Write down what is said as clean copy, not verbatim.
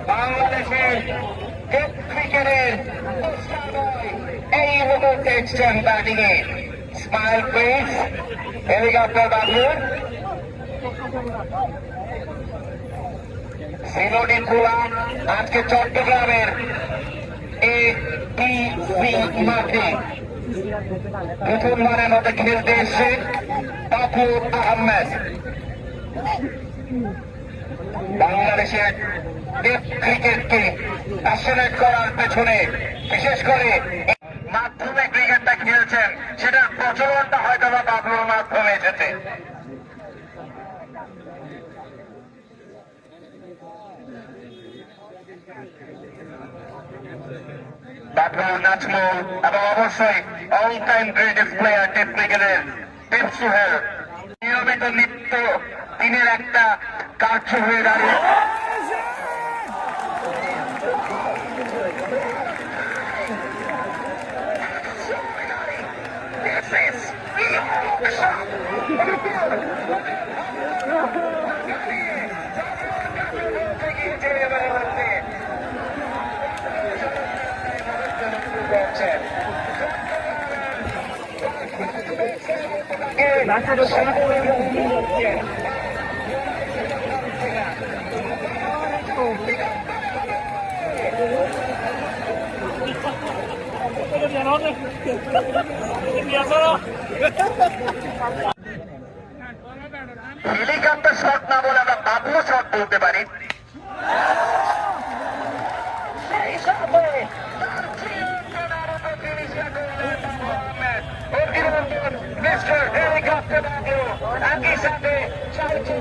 বাংলাদেশের ক্রিকেটের এই মুহূর্তে এসছেন batting A. Smile please, helicopter বাবুর সিলোডি পুলা আজকে চট্টগ্রামের এটিসি মাঠে প্রথমবারের মতো খেলতে এসছে বাবুর আহমেদ। বাংলাদেশের ক্রিকেটকে প্যাশনেট করার পেছনে বিশেষ করে মাধ্যমে ক্রিকেটটা খেলছেন, সেটার প্রচলনটা হয়তো বা বাবলুর মাধ্যমে এসেছে। বাবলু, নাজমুল এবং অবশ্যই all time greatest player test ক্রিকেটের টিপ সোহেল নিয়মিত নিত্য দিনের একটা কার্য হয়ে দাঁড়িয়ে হেলিকপ্টার শট না বলে আমরা বাবলু শট বলতে পারি। একই সাথে সাথে